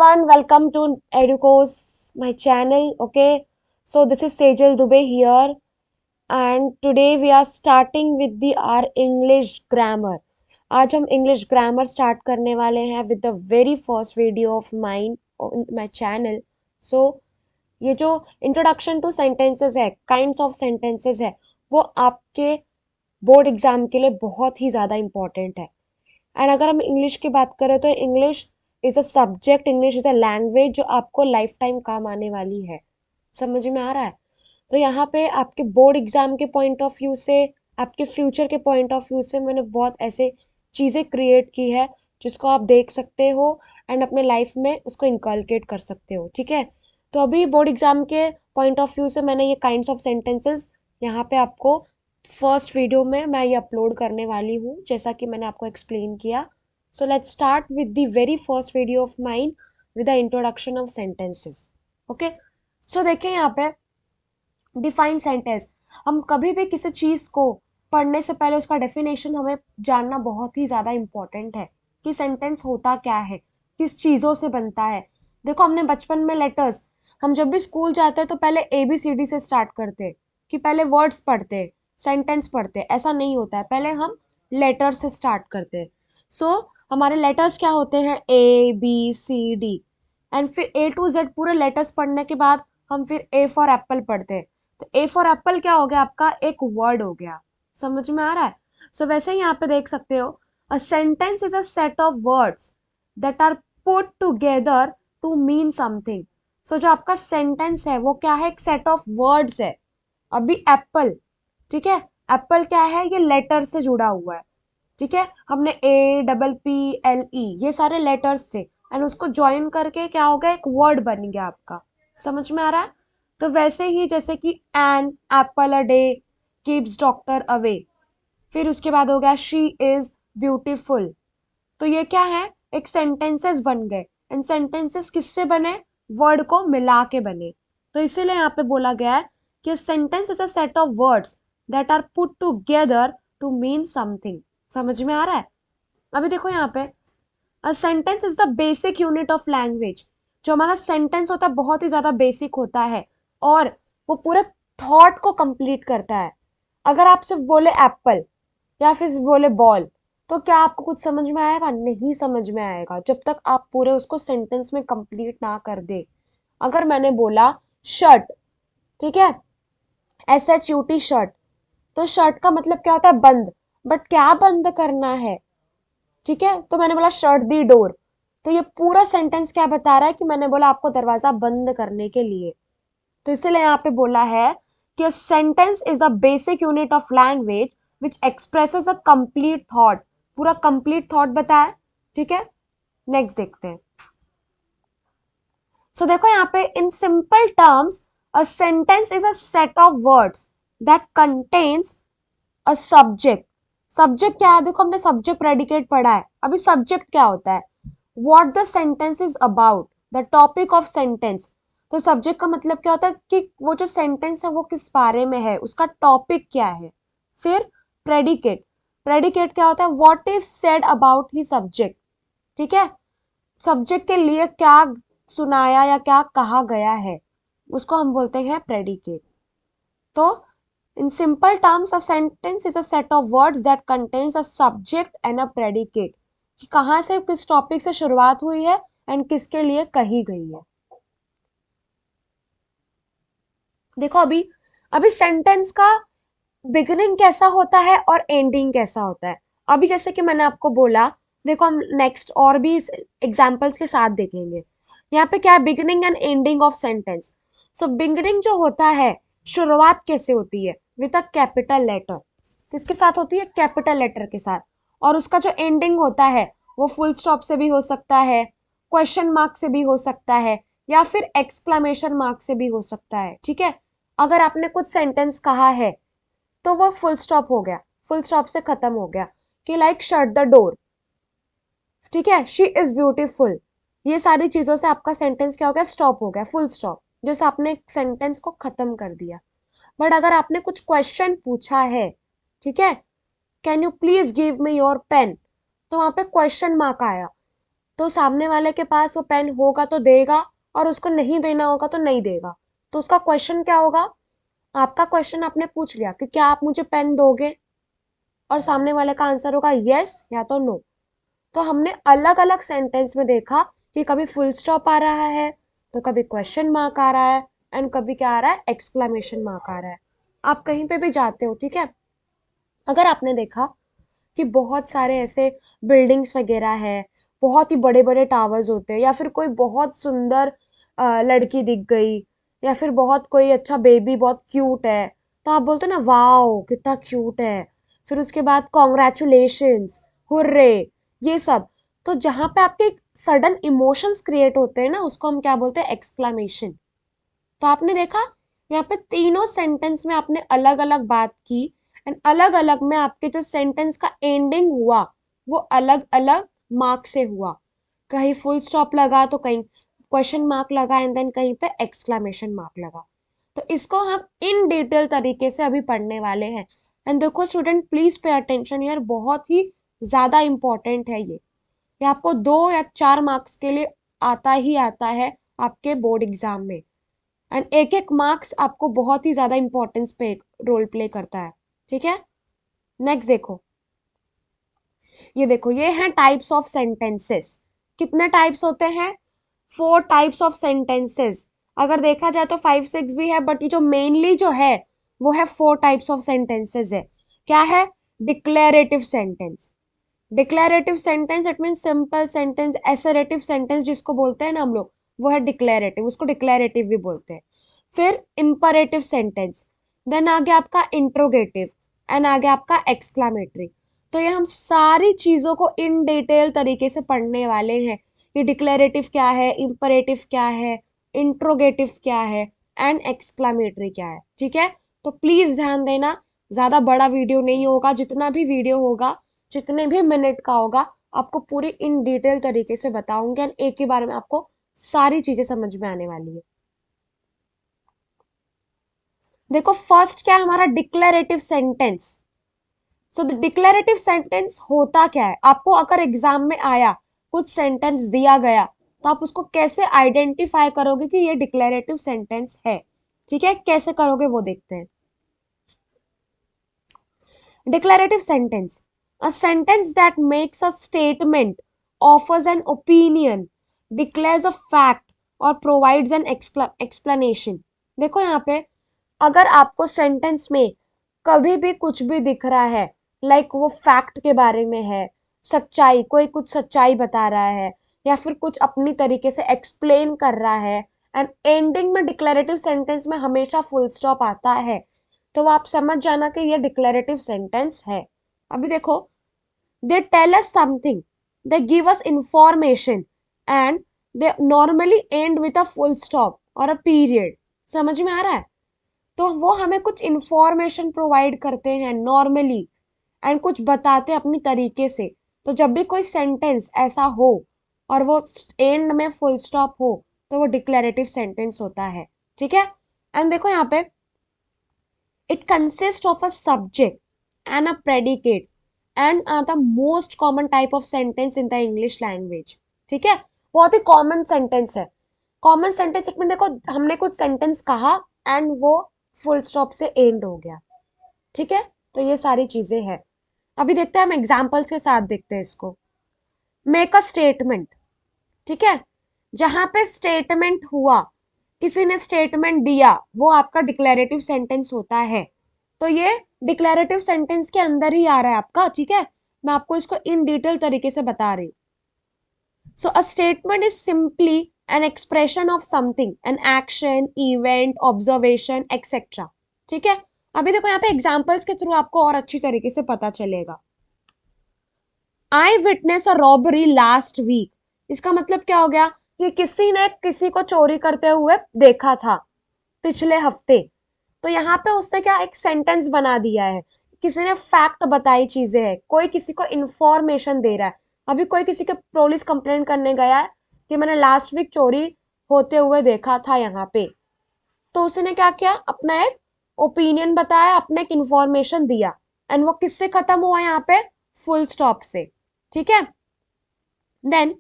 everyone, welcome to Educos, my channel. Okay, so this is Sejal Dubey here, and today we are starting with the our English grammar. आज हम English grammar start करने वाले हैं with the very first video of mine on my channel. So ये जो introduction to sentences है, kinds of sentences है, वो आपके बोर्ड एग्जाम के लिए बहुत ही ज़्यादा इम्पोर्टेंट है. एंड अगर हम इंग्लिश की बात करें तो English is a subject, English is a language जो आपको लाइफ टाइम काम आने वाली है. समझ में आ रहा है? तो यहाँ पे आपके बोर्ड एग्जाम के पॉइंट ऑफ व्यू से, आपके फ्यूचर के पॉइंट ऑफ व्यू से मैंने बहुत ऐसे चीज़ें क्रिएट की है जिसको आप देख सकते हो एंड अपने लाइफ में उसको इनकलकेट कर सकते हो. ठीक है, तो अभी बोर्ड एग्जाम के पॉइंट ऑफ व्यू से मैंने ये काइंड्स ऑफ सेंटेंसेस यहाँ पे आपको फर्स्ट वीडियो में मैं ये अपलोड करने वाली हूँ, जैसा कि मैंने आपको एक्सप्लेन किया. So let's start with the very first video of mine with the introduction of sentences. Okay, so देखिए यहाँ पे डिफाइन सेंटेंस. हम कभी भी किसी चीज को पढ़ने से पहले उसका डेफिनेशन हमें जानना बहुत ही ज्यादा इंपॉर्टेंट है कि सेंटेंस होता क्या है, किस चीजों से बनता है. देखो, हमने बचपन में लेटर्स, हम जब भी स्कूल जाते हैं तो पहले ABCD से स्टार्ट करते हैं कि पहले वर्ड्स पढ़ते हैं, सेंटेंस पढ़ते हैं. ऐसा नहीं होता है, पहले हम लेटर से स्टार्ट करते हैं. सो हमारे लेटर्स क्या होते हैं? ABCD. एंड फिर A to Z पूरे लेटर्स पढ़ने के बाद हम फिर A फॉर एप्पल पढ़ते हैं. तो A फॉर एप्पल क्या हो गया? आपका एक वर्ड हो गया. समझ में आ रहा है? सो वैसे ही यहाँ पे देख सकते हो, a sentence is a set of words that are put together to mean something. So जो आपका सेंटेंस है वो क्या है? एक सेट ऑफ वर्ड्स है. अभी एप्पल, ठीक है, एप्पल क्या है? ये लेटर से जुड़ा हुआ है. ठीक है, हमने APPLE ये सारे लेटर्स थे एंड उसको ज्वाइन करके क्या हो गया? एक वर्ड बन गया आपका. समझ में आ रहा है? तो वैसे ही जैसे कि an apple a day keeps doctor away, फिर उसके बाद हो गया शी इज ब्यूटीफुल. तो ये क्या है? एक सेंटेंसेस बन गए. एंड सेंटेंसेस किससे बने? वर्ड को मिला के बने. तो इसीलिए यहाँ पे बोला गया है कि sentence is a set of words that are put together to mean something. समझ में आ रहा है? अभी देखो यहाँ पे, a sentence is the basic unit of language. जो हमारा सेंटेंस होता है बहुत ही ज्यादा बेसिक होता है और वो पूरे थॉट को कंप्लीट करता है. अगर आप सिर्फ बोले एप्पल या फिर बोले बॉल, तो क्या आपको कुछ समझ में आएगा? नहीं समझ में आएगा जब तक आप पूरे उसको सेंटेंस में कंप्लीट ना कर दे. अगर मैंने बोला शर्ट, ठीक है, SHUT शर्ट, तो शर्ट का मतलब क्या होता है? बंद. बट क्या बंद करना है? ठीक है, तो मैंने बोला शट दी डोर. तो ये पूरा सेंटेंस क्या बता रहा है? कि मैंने बोला आपको दरवाजा बंद करने के लिए. तो इसीलिए यहाँ पे बोला है कि sentence is the basic unit of language which expresses a complete thought. पूरा कंप्लीट थॉट बताया. ठीक है, नेक्स्ट देखते हैं. सो देखो यहाँ पे, in simple terms a sentence is a set of words that contains a subject. Subject क्या है? देखो, हमने सब्जेक्ट प्रेडिकेट पढ़ा है. अभी सब्जेक्ट क्या होता है? What the sentence is about, the topic of sentence. तो सब्जेक्ट का मतलब क्या होता है? कि वो जो सेंटेंस है वो किस बारे में है, उसका टॉपिक क्या है. फिर प्रेडिकेट, प्रेडिकेट क्या होता है? What is said about he subject. ठीक है, सब्जेक्ट के लिए क्या सुनाया या क्या कहा गया है, उसको हम बोलते हैं प्रेडिकेट. तो in simple terms, a sentence is a set of words that contains a subject and a predicate. कि कहाँ से, किस टॉपिक से शुरुआत हुई है एंड किसके लिए कही गई है. देखो, अभी अभी सेंटेंस का बिगिनिंग कैसा होता है और एंडिंग कैसा होता है. अभी जैसे कि मैंने आपको बोला, देखो हम नेक्स्ट और भी एग्जांपल्स के साथ देखेंगे. यहाँ पे क्या है? Beginning and ending of sentence. So beginning जो होता है, शुरुआत कैसे होती है? With a capital letter. किसके साथ होती है? कैपिटल लेटर के साथ. और उसका जो एंडिंग होता है वो फुल स्टॉप से भी हो सकता है, क्वेश्चन मार्क से भी हो सकता है, या फिर एक्सक्लेमेशन मार्क से भी हो सकता है. ठीक है, अगर आपने कुछ सेंटेंस कहा है तो वो फुल स्टॉप हो गया, फुल स्टॉप से खत्म हो गया. कि लाइक शट द डोर, ठीक है, शी इज ब्यूटीफुल. ये सारी चीजों से आपका सेंटेंस क्या हो गया? स्टॉप हो गया, फुल स्टॉप, जैसे आपने सेंटेंस को खत्म कर दिया. बट अगर आपने कुछ क्वेश्चन पूछा है, ठीक है, can you please give me your pen, तो वहां पे क्वेश्चन मार्क आया. तो सामने वाले के पास वो पेन होगा तो देगा, और उसको नहीं देना होगा तो नहीं देगा। तो उसका क्वेश्चन क्या होगा? आपका क्वेश्चन आपने पूछ लिया कि क्या आप मुझे पेन दोगे, और सामने वाले का आंसर होगा यस या तो नो। तो हमने अलग अलग सेंटेंस में देखा कि कभी फुल स्टॉप आ रहा है, तो कभी क्वेश्चन मार्क आ रहा है, एंड कभी क्या आ रहा है, एक्सक्लेमेशन मार्क आ रहा है। आप कहीं पे भी जाते हो, ठीक है, अगर आपने देखा कि बहुत सारे ऐसे बिल्डिंग्स वगैरह है, बहुत ही बड़े बड़े टावर्स होते हैं, या फिर कोई बहुत सुंदर लड़की दिख गई, या फिर बहुत कोई अच्छा बेबी बहुत क्यूट है, तो आप बोलते हो ना वाओ कितना क्यूट है। फिर उसके बाद कॉन्ग्रेचुलेशंस, हुर्रे, ये सब। तो जहां पे आपके सडन इमोशंस क्रिएट होते हैं ना, उसको हम क्या बोलते हैं, एक्सक्लेमेशन। तो आपने देखा यहाँ पे तीनों सेंटेंस में आपने अलग अलग बात की, एंड अलग अलग में आपके जो सेंटेंस का एंडिंग हुआ वो अलग अलग मार्क से हुआ। कहीं फुल स्टॉप लगा तो कहीं क्वेश्चन मार्क लगा, एंड देन कहीं पे एक्सक्लेमेशन मार्क लगा। तो इसको हम इन डिटेल तरीके से अभी पढ़ने वाले हैं। एंड देखो स्टूडेंट, प्लीज पे अटेंशन यार, बहुत ही ज्यादा इंपॉर्टेंट है ये आपको 2 या 4 मार्क्स के लिए आता ही आता है आपके बोर्ड एग्जाम में। एंड एक एक मार्क्स आपको बहुत ही ज्यादा इंपॉर्टेंस पे रोल प्ले करता है, ठीक है। नेक्स्ट देखो, ये देखो, ये हैं टाइप्स ऑफ सेंटेंसेस। कितने टाइप्स होते हैं? 4 टाइप्स ऑफ सेंटेंसेस। अगर देखा जाए तो 5 6 भी है, बट ये जो मेनली जो है वो है 4 टाइप्स ऑफ सेंटेंसेस है। क्या है? Declarative sentence. Declarative sentence it mean simple sentence. Assertive sentence जिसको बोलते हैं ना हम लोग, वो है डिक्लेरेटिव, उसको डिक्लेरेटिव भी बोलते हैं। फिर इंपरेटिव सेंटेंस, देन आगे आपका इंट्रोगेटिव, एंड आगे आपका एक्सक्लामेटरी। तो ये हम सारी चीजों को इन डिटेल तरीके से पढ़ने वाले हैं कि डिक्लेरेटिव क्या है, इंपरेटिव क्या है, इंट्रोगेटिव क्या है, एंड एक्सक्लामेटरी क्या है, ठीक है। तो प्लीज ध्यान देना, ज्यादा बड़ा वीडियो नहीं होगा, जितना भी वीडियो होगा, जितने भी मिनट का होगा, आपको पूरी इन डिटेल तरीके से बताऊंगी, एंड एक ही बार में आपको सारी चीजें समझ में आने वाली है। देखो फर्स्ट क्या है हमारा, declarative sentence. So the declarative sentence होता क्या है, आपको अगर एग्जाम में आया, कुछ सेंटेंस दिया गया, तो आप उसको कैसे आइडेंटिफाई करोगे कि ये डिक्लेरेटिव सेंटेंस है, ठीक है, कैसे करोगे वो देखते हैं। Declarative sentence. A sentence that makes a statement, offers an opinion, declares a fact or provides an explanation. देखो यहाँ पे, अगर आपको सेंटेंस में कभी भी कुछ भी दिख रहा है, लाइक वो फैक्ट के बारे में है, सच्चाई, कोई कुछ सच्चाई बता रहा है, या फिर कुछ अपनी तरीके से एक्सप्लेन कर रहा है, एंड एंडिंग में डिक्लेरेटिव सेंटेंस में हमेशा फुल स्टॉप आता है, तो आप समझ जाना कि ये डिक्लेरेटिव सेंटेंस है। अभी देखो, they tell us something, they give us information, and they normally end with a full stop और अ पीरियड। समझ में आ रहा है? तो वो हमें कुछ इंफॉर्मेशन प्रोवाइड करते हैं नॉर्मली, एंड कुछ बताते हैं अपनी तरीके से। तो जब भी कोई सेंटेंस ऐसा हो और वो एंड में फुल स्टॉप हो, तो वो डिक्लेरेटिव सेंटेंस होता है, ठीक है। एंड देखो यहाँ पे, it consists of a subject and a predicate and are the most common type of sentence in the English language. ठीक है, बहुत ही कॉमन सेंटेंस है। कॉमन सेंटेंस में देखो, हमने कुछ सेंटेंस कहा एंड वो फुल स्टॉप से एंड हो गया, ठीक है। तो ये सारी चीजें हैं। अभी देखते हैं, हम एग्जाम्पल्स के साथ देखते हैं इसको। मेक अ स्टेटमेंट, ठीक है, जहां पे स्टेटमेंट हुआ, किसी ने स्टेटमेंट दिया, वो आपका डिक्लेरेटिव सेंटेंस होता है। तो ये डिक्लेरेटिव सेंटेंस के अंदर ही आ रहा है आपका, ठीक है। मैं आपको इसको इन डिटेल तरीके से बता रही हूँ। So a statement is simply an expression of something, an action, event, observation, etcetera, ठीक है। अभी देखो यहाँ पे एग्जाम्पल्स के थ्रू आपको और अच्छी तरीके से पता चलेगा। I witness a robbery last week, इसका मतलब क्या हो गया कि किसी ने किसी को चोरी करते हुए देखा था पिछले हफ्ते। तो यहाँ पे उसने क्या एक सेंटेंस बना दिया है, किसी ने फैक्ट बताई चीजें है, कोई किसी को इंफॉर्मेशन दे रहा है। अभी कोई किसी के पुलिस कंप्लेंट करने गया है कि मैंने लास्ट वीक चोरी होते हुए देखा था यहाँ पे, तो उसने क्या किया, अपना एक ओपिनियन बताया, अपने एक इंफॉर्मेशन दिया, एंड वो किससे खत्म हुआ यहाँ पे, फुल स्टॉप से, ठीक है। Then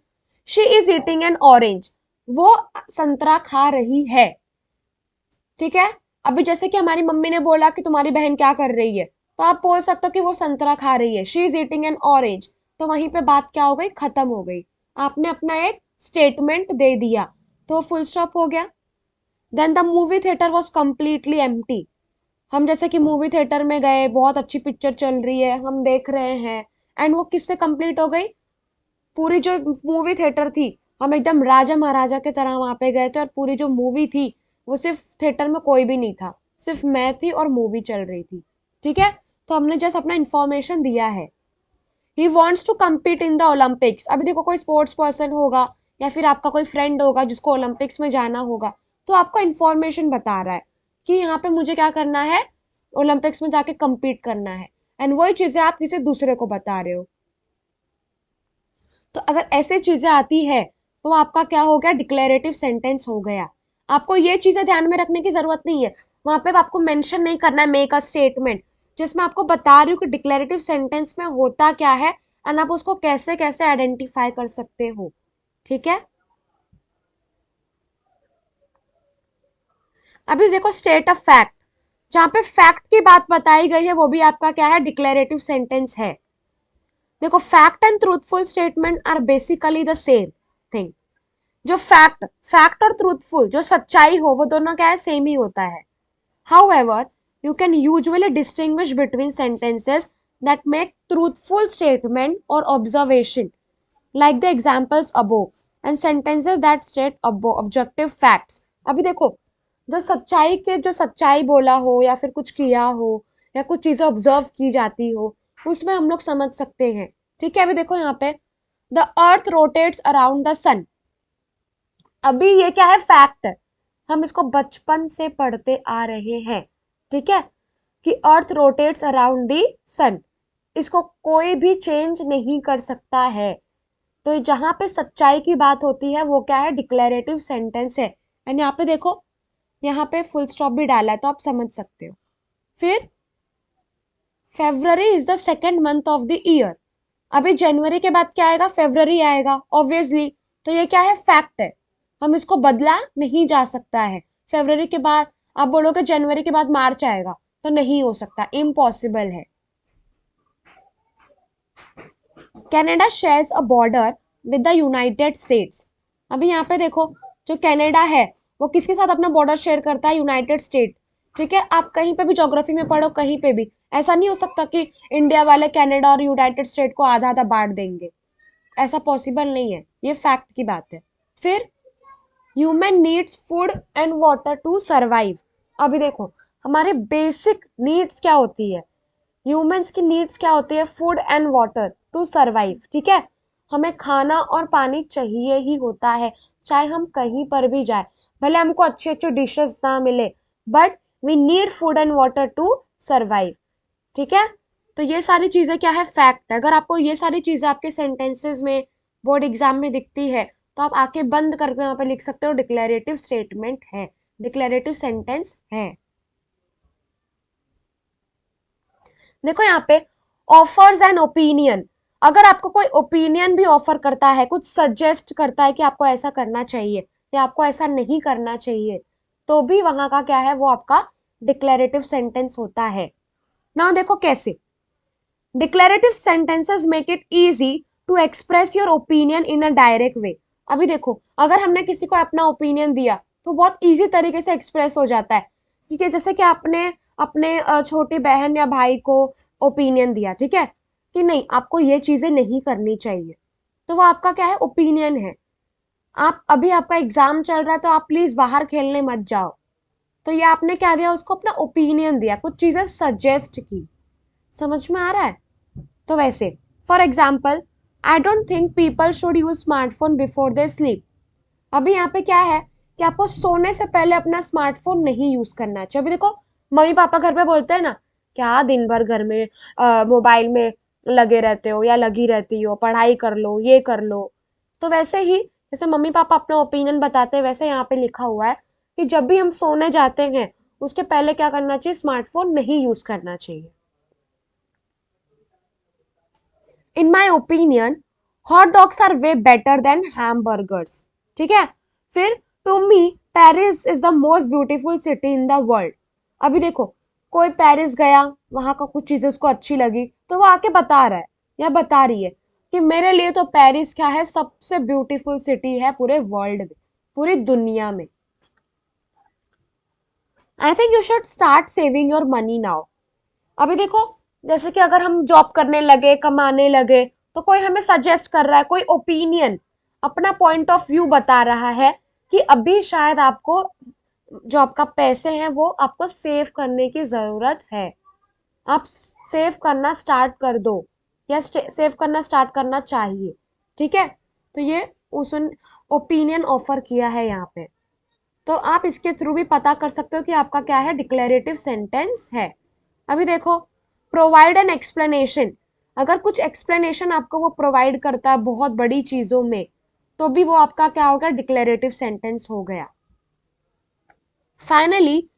she is eating an orange, वो संतरा खा रही है। ठीक है, अभी जैसे कि हमारी मम्मी ने बोला कि तुम्हारी बहन क्या कर रही है, तो आप बोल सकते हो कि वो संतरा खा रही है, she is eating an orange. तो वहीं पे बात क्या हो गई, खत्म हो गई। आपने अपना एक स्टेटमेंट दे दिया, तो फुल स्टॉप हो गया। Then the movie theatre was completely empty. हम जैसे कि मूवी थिएटर में गए, बहुत अच्छी पिक्चर चल रही है, हम देख रहे हैं, एंड वो किससे कंप्लीट हो गई, पूरी जो मूवी थिएटर थी, हम एकदम राजा महाराजा की तरह वहां पे गए थे, और पूरी जो मूवी थी वो सिर्फ थिएटर में कोई भी नहीं था, सिर्फ मैं थी और मूवी चल रही थी। ठीक है, तो हमने जस्ट अपना इंफॉर्मेशन दिया है। He wants to compete in the Olympics. अभी देखो कोई स्पोर्ट्स पर्सन होगा या फिर आपका कोई फ्रेंड होगा जिसको ओलंपिक्स में जाना होगा, तो आपको इन्फॉर्मेशन बता रहा है कि यहाँ पे मुझे क्या करना है, ओलंपिक्स में जाके कम्पीट करना है, एंड वही चीजें आप किसी दूसरे को बता रहे हो। तो अगर ऐसे चीजें आती है तो आपका क्या हो गया, डिक्लेरेटिव सेंटेंस हो गया। आपको ये चीजें ध्यान में रखने की जरूरत नहीं है, वहां पे आपको मेंशन नहीं करना है मेक अ स्टेटमेंट, जिसमें आपको बता रही हूँ कि डिक्लेरेटिव सेंटेंस में होता क्या है, एंड आप उसको कैसे कैसे आइडेंटिफाई कर सकते हो। ठीक है, अभी देखो स्टेट ऑफ फैक्ट, जहां पे फैक्ट की बात बताई गई है वो भी आपका क्या है, डिक्लेरेटिव सेंटेंस है। देखो fact and truthful statement are basically the same thing. जो फैक्ट फैक्ट और ट्रूथफुल, जो सच्चाई हो, वो दोनों क्या है, सेम ही होता है। However, you can usually distinguish between sentences that make truthful statement or observation, like the examples above, and sentences that state objective facts. अभी देखो, जो सच्चाई के, जो सच्चाई बोला हो या फिर कुछ किया हो या कुछ चीजें ऑब्जर्व की जाती हो, उसमें हम लोग समझ सकते हैं। ठीक है, अभी देखो यहाँ पे, the earth rotates around the sun. अभी ये क्या है, फैक्ट है, हम इसको बचपन से पढ़ते आ रहे हैं। ठीक है, कि अर्थ रोटेट्स अराउंड दी सन, इसको कोई भी चेंज नहीं कर सकता है। तो जहां पे सच्चाई की बात होती है वो क्या है, डिक्लेरेटिव सेंटेंस है। एंड यहाँ पे देखो, यहाँ पे फुल स्टॉप भी डाला है तो आप समझ सकते हो। फिर February is the second month of the year. अभी जनवरी के बाद क्या आएगा, फेब्रवरी आएगा ऑब्वियसली। तो ये क्या है, फैक्ट है, हम इसको बदला नहीं जा सकता है। फेब्रवरी के बाद आप बोलोगे जनवरी के बाद मार्च आएगा, तो नहीं हो सकता, इम्पॉसिबल है। Canada shares a border with the United states. अभी यहाँ पे देखो, जो कनाडा है वो किसके साथ अपना बॉर्डर शेयर करता है, यूनाइटेड स्टेट। ठीक है, आप कहीं पे भी ज्योग्राफी में पढ़ो, कहीं पे भी ऐसा नहीं हो सकता कि इंडिया वाले कनाडा और यूनाइटेड स्टेट को आधा आधा बांट देंगे, ऐसा पॉसिबल नहीं है, ये फैक्ट की बात है। फिर human needs food and water to survive. अभी देखो, हमारे बेसिक नीड्स क्या होती है, ह्यूमंस की नीड्स क्या होती है, food and water to survive. ठीक है, हमें खाना और पानी चाहिए ही होता है, चाहे हम कहीं पर भी जाए, भले हमको अच्छी अच्छी डिशेस ना मिले, but we need food and water to survive. ठीक है, तो ये सारी चीजें क्या है, फैक्ट है। अगर आपको ये सारी चीजें आपके सेंटेंसेस में, बोर्ड एग्जाम में दिखती है, तो आप आंखें बंद करके यहाँ पे लिख सकते हो डिक्लेरेटिव स्टेटमेंट है, डिक्लेरेटिव सेंटेंस है। देखो यहाँ पे, ऑफर्स एन ओपिनियन। अगर आपको कोई ओपिनियन भी ऑफर करता है, कुछ सजेस्ट करता है कि आपको ऐसा करना चाहिए या आपको ऐसा नहीं करना चाहिए, तो भी वहां का क्या है, वो आपका डिक्लेरेटिव सेंटेंस होता है। ना देखो कैसे, declarative sentences make it easy to express your opinion in a direct way. अभी देखो, अगर हमने किसी को अपना ओपिनियन दिया तो बहुत इजी तरीके से एक्सप्रेस हो जाता है। ठीक है, जैसे कि आपने अपने छोटी बहन या भाई को ओपिनियन दिया, ठीक है, कि नहीं आपको ये चीजें नहीं करनी चाहिए, तो वो आपका क्या है, ओपिनियन है। आप अभी, आपका एग्जाम चल रहा है तो आप प्लीज बाहर खेलने मत जाओ, तो ये आपने क्या दिया, उसको अपना ओपिनियन दिया, कुछ चीजें सजेस्ट की। समझ में आ रहा है? तो वैसे, for example, I don't think people should use smartphone before they sleep. अभी यहाँ पे क्या है कि आपको सोने से पहले अपना स्मार्टफोन नहीं यूज करना चाहिए। अभी देखो, मम्मी पापा घर पे बोलते हैं ना, क्या दिन भर घर में मोबाइल में लगे रहते हो या लगी रहती हो, पढ़ाई कर लो, ये कर लो। तो वैसे ही जैसे मम्मी पापा अपना ओपिनियन बताते हैं, वैसे यहाँ पे लिखा हुआ है कि जब भी हम सोने जाते हैं उसके पहले क्या करना चाहिए, स्मार्टफोन नहीं यूज करना चाहिए। In my opinion, hot dogs are way better than hamburgers, ठीक है। फिर to me Paris is the most beautiful city in the world. अभी देखो, कोई पेरिस गया, वहां का कुछ चीजें उसको अच्छी लगी, तो वो आके बता रहा है या बता रही है कि मेरे लिए तो पेरिस क्या है, सबसे ब्यूटीफुल सिटी है पूरे वर्ल्ड में, पूरी दुनिया में। I think you should start saving your money now. अभी देखो, जैसे कि अगर हम जॉब करने लगे, कमाने लगे, तो कोई हमें सजेस्ट कर रहा है, कोई ओपिनियन, अपना पॉइंट ऑफ व्यू बता रहा है कि अभी शायद आपको जो आपका पैसे हैं वो आपको सेव करने की जरूरत है, आप सेव करना स्टार्ट कर दो या सेव करना स्टार्ट करना चाहिए, ठीक है। तो ये उस ओपिनियन ऑफर किया है यहाँ पे, तो आप इसके थ्रू भी पता कर सकते हो कि आपका क्या है, डिक्लेरेटिव सेंटेंस है। अभी देखो, प्रोवाइड एन एक्सप्लेनेशन, अगर कुछ एक्सप्लेनेशन आपको वो प्रोवाइड करता है बहुत बड़ी चीजों में, तो भी वो आपका क्या होगा, डिक्लेरेटिव सेंटेंस हो गया। Finally,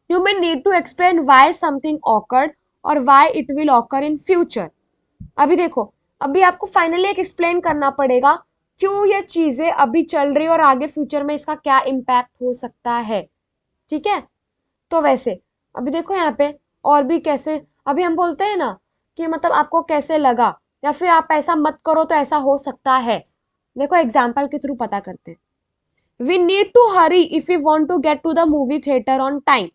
you may need to explain why something occurred और why it will occur in future। अभी देखो, अभी आपको फाइनली एक एक्सप्लेन करना पड़ेगा क्यों ये चीजें अभी चल रही है और आगे फ्यूचर में इसका क्या इम्पैक्ट हो सकता है, ठीक है। तो वैसे अभी देखो यहाँ पे और भी कैसे, अभी हम बोलते हैं ना कि मतलब आपको कैसे लगा, या फिर आप ऐसा मत करो तो ऐसा हो सकता है। देखो एग्जाम्पल के थ्रू पता करते हैं। We need to hurry if you want to get to the movie theatre on time.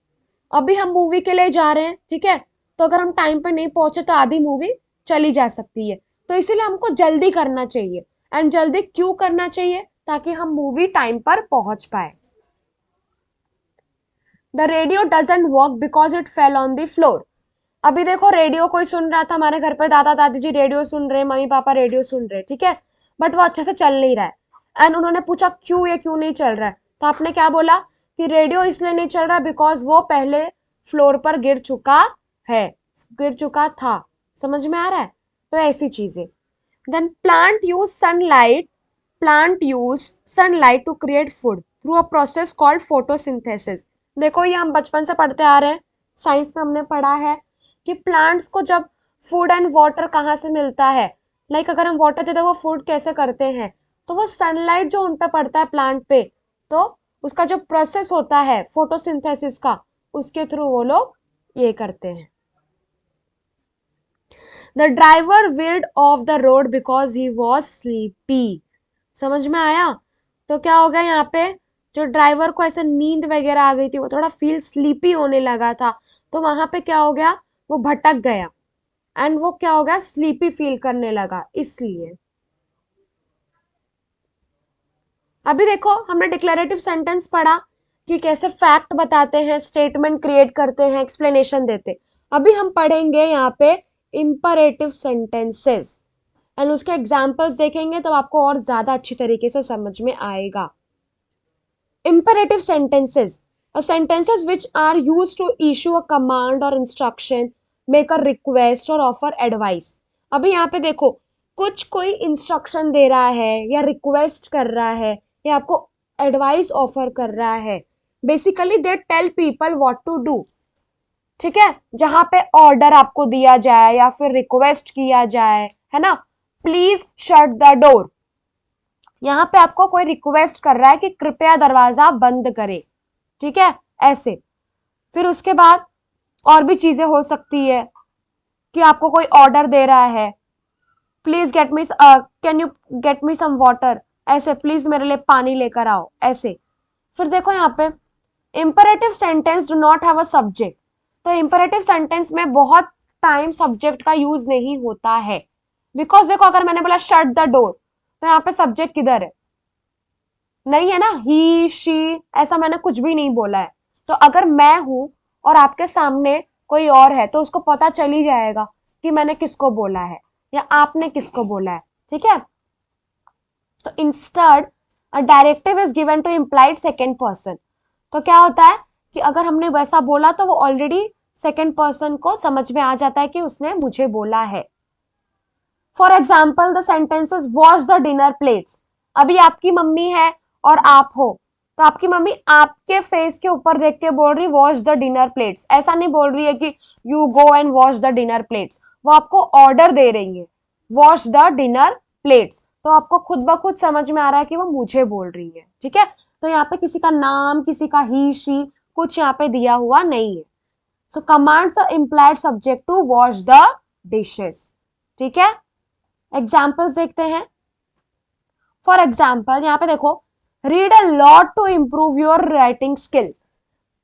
अभी हम मूवी के लिए जा रहे हैं, ठीक है, तो अगर हम टाइम पे नहीं पहुंचे तो आधी मूवी चली जा सकती है, तो इसीलिए हमको जल्दी करना चाहिए। एंड जल्दी क्यों करना चाहिए, ताकि हम मूवी टाइम पर पहुंच पाए। The radio doesn't work because it fell on the floor. अभी देखो, रेडियो कोई सुन रहा था, हमारे घर पे दादा दादी जी रेडियो सुन रहे, मम्मी पापा रेडियो सुन रहे, ठीक है, बट वो अच्छे से चल नहीं रहा है। एंड उन्होंने पूछा क्यों, ये क्यों नहीं चल रहा है, तो आपने क्या बोला कि रेडियो इसलिए नहीं चल रहा बिकॉज वो पहले फ्लोर पर गिर चुका है, गिर चुका था। समझ में आ रहा है। तो ऐसी चीजें। Then plant use sunlight to create food through a process called photosynthesis. देखो, ये हम बचपन से पढ़ते आ रहे हैं, साइंस में हमने पढ़ा है कि प्लांट्स को जब फूड एंड वाटर कहाँ से मिलता है, लाइक अगर हम वाटर देते हैं वो फूड कैसे करते हैं, तो वो सनलाइट जो उन पे पड़ता है प्लांट पे, तो उसका जो प्रोसेस होता है फोटोसिंथेसिस का, उसके थ्रू वो लोग ये करते हैं। The driver weird of the road because he was sleepy. समझ में आया। तो क्या हो गया यहाँ पे, जो ड्राइवर को ऐसे नींद वगैरह आ गई थी, वो थोड़ा फील स्लीपी होने लगा था, तो वहां पे क्या हो गया, वो भटक गया एंड वो क्या हो गया, स्लीपी फील करने लगा, इसलिए। अभी देखो, हमने डिक्लेरेटिव सेंटेंस पढ़ा कि कैसे फैक्ट बताते हैं, स्टेटमेंट क्रिएट करते हैं, एक्सप्लेनेशन देते। अभी हम पढ़ेंगे यहाँ पे इंपरेटिव सेंटेंसेस एंड उसके एग्जाम्पल्स देखेंगे, तो आपको और ज्यादा अच्छी तरीके से समझ में आएगा। Imperative sentences are sentences which are used to issue a command or instruction, make a request or offer advice। अभी यहाँ पे देखो, कुछ कोई इंस्ट्रक्शन दे रहा है या रिक्वेस्ट कर रहा है या आपको एडवाइस ऑफर कर रहा है। Basically they tell people what to do, ठीक है, जहां पे ऑर्डर आपको दिया जाए या फिर रिक्वेस्ट किया जाए, है ना। प्लीज शट द डोर, यहाँ पे आपको कोई रिक्वेस्ट कर रहा है कि कृपया दरवाजा बंद करे, ठीक है, ऐसे। फिर उसके बाद और भी चीजें हो सकती है कि आपको कोई ऑर्डर दे रहा है, please get me can you get me some water, ऐसे, प्लीज मेरे लिए पानी लेकर आओ, ऐसे। फिर देखो यहाँ पे imperative sentence do not have a subject. तो इंपरेटिव सेंटेंस में बहुत टाइम सब्जेक्ट का यूज नहीं होता है, बिकॉज देखो, अगर मैंने बोला शट द डोर, तो यहाँ पे सब्जेक्ट किधर है, नहीं है ना, ही शी, ऐसा मैंने कुछ भी नहीं बोला है। तो अगर मैं हूं और आपके सामने कोई और है, तो उसको पता चल ही जाएगा कि मैंने किसको बोला है या आपने किसको बोला है, ठीक है। तो instead a directive is given to implied second person. तो क्या होता है कि अगर हमने वैसा बोला तो वो ऑलरेडी सेकेंड पर्सन को समझ में आ जाता है कि उसने मुझे बोला है। For example the sentences wash the dinner plates. अभी आपकी मम्मी है और आप हो, तो आपकी मम्मी आपके फेस के ऊपर देख के बोल रही वॉश द डिनर प्लेट्स, ऐसा नहीं बोल रही है कि you go and wash the dinner plates, वो आपको ऑर्डर दे रही है वॉश द डिनर प्लेट्स। तो आपको खुद ब खुद समझ में आ रहा है कि वो मुझे बोल रही है, ठीक है। तो यहाँ पे किसी का नाम, किसी का ही शी कुछ यहाँ पे दिया हुआ नहीं है। So commands the implied subject to wash the dishes, ठीक है। एग्जाम्पल्स देखते हैं। फॉर एग्जाम्पल यहाँ पे देखो, read a lot to improve your writing skill.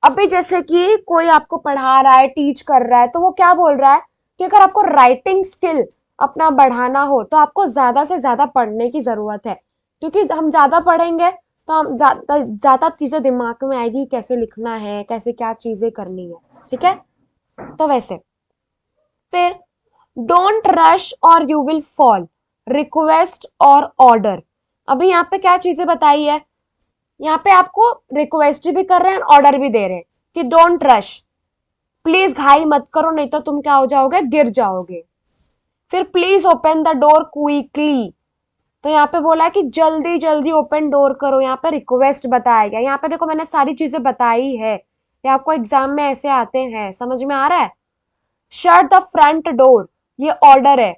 अभी जैसे कि कोई आपको पढ़ा रहा है, टीच कर रहा है, तो वो क्या बोल रहा है कि अगर आपको राइटिंग स्किल अपना बढ़ाना हो तो आपको ज्यादा से ज्यादा पढ़ने की जरूरत है, क्योंकि हम ज्यादा पढ़ेंगे तो हम ज्यादा ज्यादा चीजें दिमाग में आएगी, कैसे लिखना है, कैसे क्या चीजें करनी है, ठीक है। तो वैसे फिर डोंट रश और यू विल फॉल, रिक्वेस्ट और ऑर्डर। अभी यहाँ पे क्या चीजें बताई है, यहाँ पे आपको रिक्वेस्ट भी कर रहे हैं, ऑर्डर भी दे रहे हैं कि डोंट रश, प्लीज घाई मत करो, नहीं तो तुम क्या हो जाओगे, गिर जाओगे। फिर please open the door quickly, तो यहाँ पे बोला है कि जल्दी जल्दी ओपन डोर करो, यहाँ पे रिक्वेस्ट बताया गया। यहाँ पे देखो मैंने सारी चीजें बताई है, ये आपको एग्जाम में ऐसे आते हैं, समझ में आ रहा है। शट द फ्रंट डोर, ये ऑर्डर है।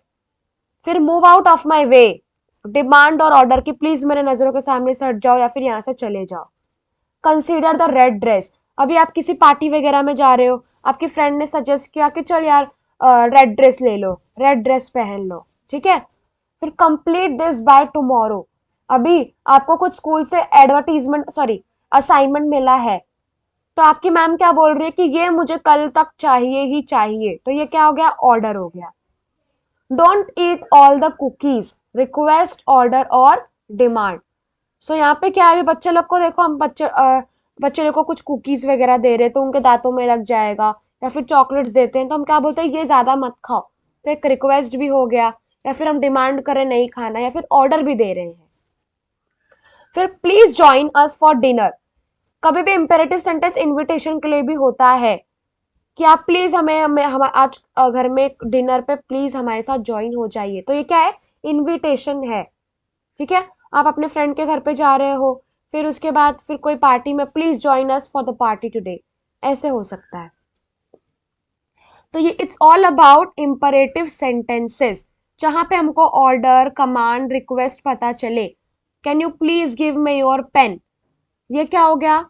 फिर move out of my way, demand और ऑर्डर की प्लीज मेरे नजरों के सामने से हट जाओ या फिर यहाँ से चले जाओ। कंसीडर द रेड ड्रेस, अभी आप किसी पार्टी वगैरह में जा रहे हो, आपकी फ्रेंड ने सजेस्ट किया कि चल यार रेड ड्रेस ले लो, रेड ड्रेस पहन लो, ठीक है। फिर कंप्लीट दिस बाय टुमारो, अभी आपको कुछ स्कूल से एडवर्टीजमेंट सॉरी असाइनमेंट मिला है, तो आपकी मैम क्या बोल रही है कि ये मुझे कल तक चाहिए ही चाहिए, तो ये क्या हो गया, ऑर्डर हो गया। Don't eat all the cookies, request, order और डिमांड। सो यहाँ पे क्या है, अभी बच्चे लोग को देखो, हम बच्चे लोग को कुछ कुकीज वगैरह दे रहे हैं तो उनके दांतों में लग जाएगा, या फिर चॉकलेट्स देते हैं तो हम क्या बोलते हैं, ये ज्यादा मत खाओ, तो एक रिक्वेस्ट भी हो गया, या फिर हम डिमांड करें नहीं खाना, या फिर ऑर्डर भी दे रहे हैं। फिर please join us for dinner, कभी भी इंपेरेटिव सेंटेंस इनविटेशन के लिए भी होता है कि आप प्लीज हमें हम आज घर में डिनर पे प्लीज हमारे साथ ज्वाइन हो जाइए, तो ये क्या है, इनविटेशन है, ठीक है। आप अपने फ्रेंड के घर पे जा रहे हो, फिर उसके बाद फिर कोई पार्टी में, please join us for the party today, ऐसे हो सकता है। तो ये it's all about imperative sentences, जहां पे हमको ऑर्डर, कमांड, रिक्वेस्ट पता चले। Can you please give me your pen, ये क्या हो गया,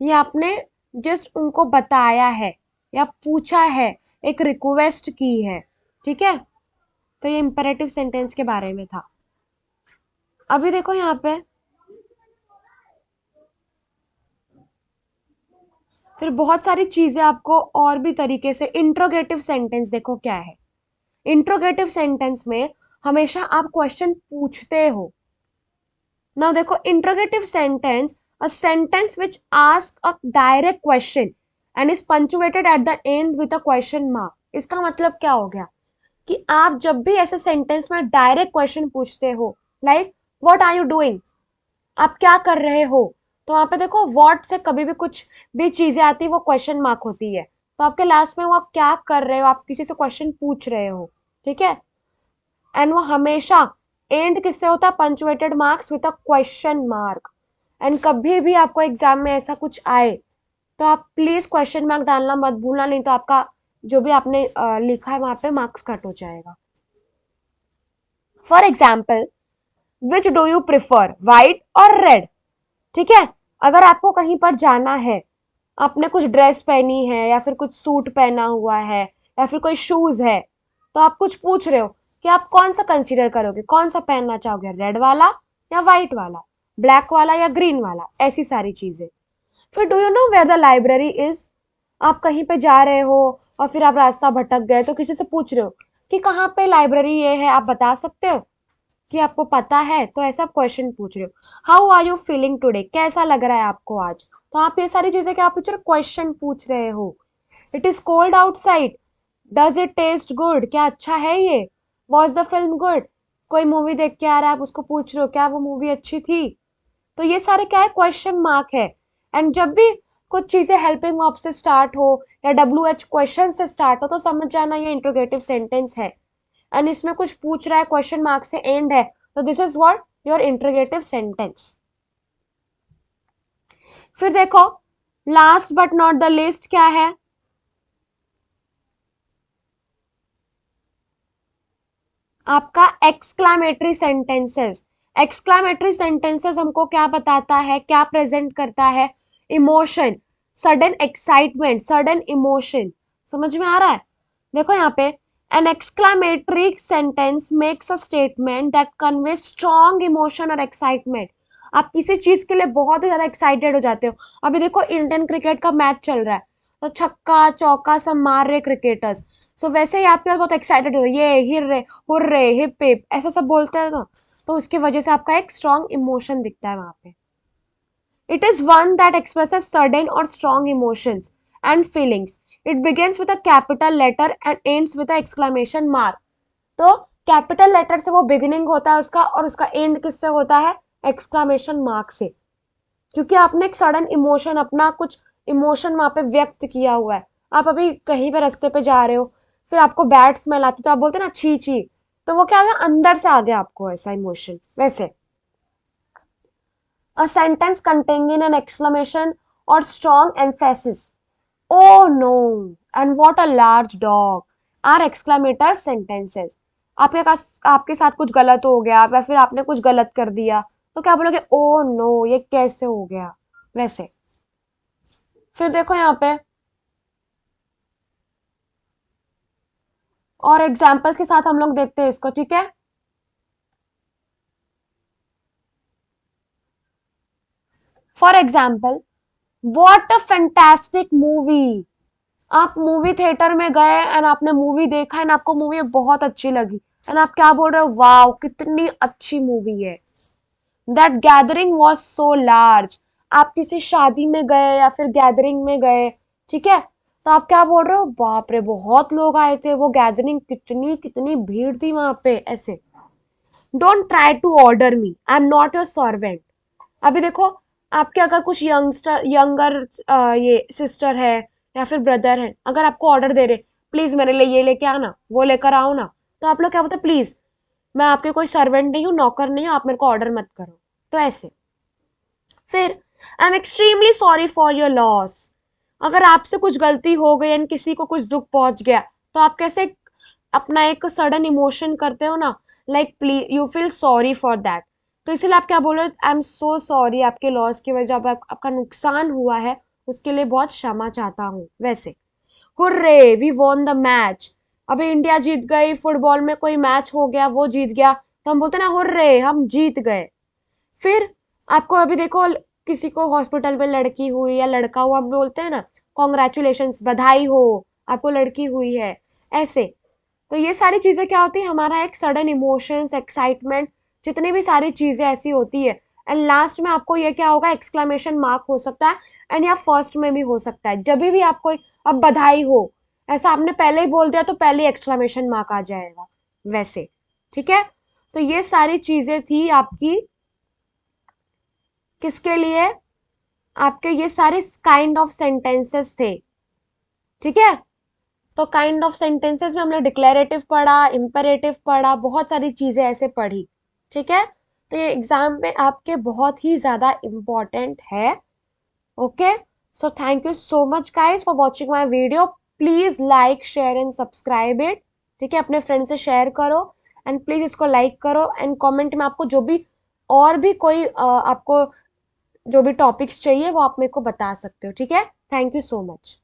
ये आपने जस्ट उनको बताया है या पूछा है, एक रिक्वेस्ट की है, ठीक है। तो ये इंपरेटिव सेंटेंस के बारे में था। अभी देखो यहाँ पे फिर बहुत सारी चीजें आपको और भी तरीके से, इंट्रोगेटिव सेंटेंस देखो क्या है। इंट्रोगेटिव सेंटेंस में हमेशा आप क्वेश्चन पूछते हो। नाउ देखो, interrogative sentence, a sentence which ask a direct question and is punctuated at the end with a question mark. इसका मतलब क्या हो गया कि आप जब भी ऐसे सेंटेंस में डायरेक्ट क्वेश्चन पूछते हो, like what are you doing, आप क्या कर रहे हो, तो वहां पे देखो व्हाट से कभी भी कुछ भी चीजें आती वो क्वेश्चन मार्क होती है, तो आपके लास्ट में वो आप क्या कर रहे हो, आप किसी से क्वेश्चन पूछ रहे हो, ठीक है। एंड वो हमेशा एंड किससे होता है, punctuated marks with a question mark. And कभी भी आपको एग्जाम में ऐसा कुछ आए तो आप प्लीज क्वेश्चन मार्क डालना मत भूलना, नहीं तो आपका जो भी आपने लिखा है वहां पे मार्क्स कट हो जाएगा। For example, which do you prefer, white और रेड, ठीक है। अगर आपको कहीं पर जाना है, आपने कुछ ड्रेस पहनी है या फिर कुछ सूट पहना हुआ है या फिर कोई शूज है, तो आप कुछ पूछ रहे हो कि आप कौन सा कंसीडर करोगे, कौन सा पहनना चाहोगे, रेड वाला या व्हाइट वाला, ब्लैक वाला या ग्रीन वाला, ऐसी सारी चीजें। फिर do you know where the library is, आप कहीं पे जा रहे हो और फिर आप रास्ता भटक गए तो किसी से पूछ रहे हो कि कहाँ पे लाइब्रेरी ये है, आप बता सकते हो कि आपको पता है, तो ऐसा क्वेश्चन पूछ रहे हो। How are you feeling today, कैसा लग रहा है आपको आज, तो आप ये सारी चीजें क्या पूछ रहे हो, क्वेश्चन पूछ रहे हो। It is cold outside, does it taste good, क्या अच्छा है ये, वॉज द फिल्म गुड, कोई मूवी देख के आ रहा है, आप उसको पूछ रहे हो क्या वो मूवी अच्छी थी, तो ये सारे क्या है, क्वेश्चन मार्क है। एंड जब भी कुछ चीजें हेल्पिंग वर्ब से स्टार्ट हो या WH क्वेश्चन से स्टार्ट हो तो समझ जाना ये इंट्रोगेटिव सेंटेंस है। एंड इसमें कुछ पूछ रहा है, क्वेश्चन मार्क से एंड है, तो this is what your interrogative sentence. फिर देखो, last but not the list क्या है, आपका एक्सक्लामेटरी सेंटेंसेस। एक्सक्लामेटरी सेंटेंसेस हमको क्या बताता है, क्या प्रेजेंट करता है? Emotion, sudden excitement, sudden emotion. समझ में आ रहा है? देखो यहाँ पे, an exclamatory sentence makes a statement that convey strong emotion और एक्साइटमेंट। आप किसी चीज के लिए बहुत ही ज्यादा एक्साइटेड हो जाते हो। अभी देखो इंडियन क्रिकेट का मैच चल रहा है, तो छक्का चौका सब मार रहे क्रिकेटर्स, सो वैसे ही आपके पास बहुत एक्साइटेड हो, ये हिर्रे हुर्रे हिप हिप ऐसा सब बोलते हैं ना, तो उसकी वजह से आपका एक स्ट्रॉन्ग इमोशन दिखता है वहां पे। It is one that expresses sudden और strong emotions and feelings. It begins with a capital letter and ends with a exclamation mark. तो कैपिटल लेटर से वो बिगिनिंग होता है उसका, और उसका एंड किससे होता है? एक्सक्लेमेशन मार्क से। क्योंकि आपने एक सडन इमोशन, अपना कुछ इमोशन वहां पे व्यक्त किया हुआ है। आप अभी कहीं पे रास्ते पे जा रहे हो, फिर आपको बैड स्मेल आती है, तो आप बोलते हैं ना छी छी, तो वो क्या आ गया? अंदर से आ गया आपको ऐसा इमोशन। वैसे a sentence containing an exclamation or strong emphasis. Oh no! And what a large dog! Are exclamator sentences. आपके साथ कुछ गलत हो गया, या फिर आपने कुछ गलत कर दिया, तो क्या बोलोगे? ओ नो, ये कैसे हो गया? वैसे। फिर देखो यहाँ पे, और एग्जाम्पल्स के साथ हम लोग देखते हैं इसको, ठीक है? For example, what a fantastic movie. आप मूवी थिएटर में गए एंड आपने मूवी देखा एंड आपको मूवी बहुत अच्छी लगी, एंड आप क्या बोल रहे हो? वाओ, कितनी अच्छी मूवी है। That gathering was so large. आप किसी शादी में गए या फिर गैदरिंग में गए, ठीक है, तो आप क्या बोल रहे हो? बाप रे, बहुत लोग आए थे, वो गैदरिंग कितनी कितनी भीड़ थी वहां पे, ऐसे। Don't try to order me, I am not your servant. अभी देखो, आपके अगर कुछ यंगस्टर यंगर ये सिस्टर है या फिर ब्रदर है, अगर आपको ऑर्डर दे रहे, प्लीज मेरे लिए ये लेके आना, वो लेकर आओ ना, तो आप लोग क्या बोलते? प्लीज, मैं आपके कोई सर्वेंट नहीं हूँ, नौकर नहीं हूँ, आप मेरे को ऑर्डर मत करो। तो ऐसे। फिर, I am extremely sorry for your loss. अगर आपसे कुछ गलती हो गई एंड किसी को कुछ दुख पहुंच गया, तो आप कैसे अपना एक सडन इमोशन करते हो ना, like please, you feel sorry for that. तो इसीलिए आप क्या बोलो? आई एम सो सॉरी, आपके लॉस की वजह, आपका नुकसान हुआ है, उसके लिए बहुत क्षमा चाहता हूँ। वैसे। Hurray, we won the match. अभी इंडिया जीत गई, फुटबॉल में कोई मैच हो गया, वो जीत गया, तो हम बोलते हैं ना, हुर्रे, हम जीत गए। फिर आपको अभी देखो, किसी को हॉस्पिटल में लड़की हुई या लड़का हुआ, हम बोलते हैं ना, कॉन्ग्रेचुलेशन, बधाई हो, आपको लड़की हुई है, ऐसे। तो ये सारी चीजें क्या होती है? हमारा एक सडन इमोशंस, एक्साइटमेंट, जितनी भी सारी चीजें ऐसी होती है, एंड लास्ट में आपको ये क्या होगा? एक्सक्लेमेशन मार्क हो सकता है, एंड या फर्स्ट में भी हो सकता है, जब भी आपको अब बधाई हो, ऐसा आपने पहले ही बोल दिया तो पहले एक्सक्लेमेशन मार्क आ जाएगा। वैसे। ठीक है? तो ये सारी चीजें थी आपकी, किसके लिए? आपके ये सारे काइंड ऑफ सेंटेंसेस थे। ठीक है? तो काइंड ऑफ सेंटेंसेस में हमने डिक्लेरेटिव पढ़ा, इंपेरेटिव पढ़ा, बहुत सारी चीजें ऐसे पढ़ी। ठीक है? तो ये एग्जाम में आपके बहुत ही ज्यादा इंपॉर्टेंट है। Okay, so thank you so much guys for watching my video. Please like share and subscribe it. ठीक है? अपने फ्रेंड से शेयर करो, एंड प्लीज इसको लाइक करो, एंड कमेंट में आपको जो भी और भी कोई आपको जो भी टॉपिक्स चाहिए वो आप मेरे को बता सकते हो। ठीक है? Thank you so much.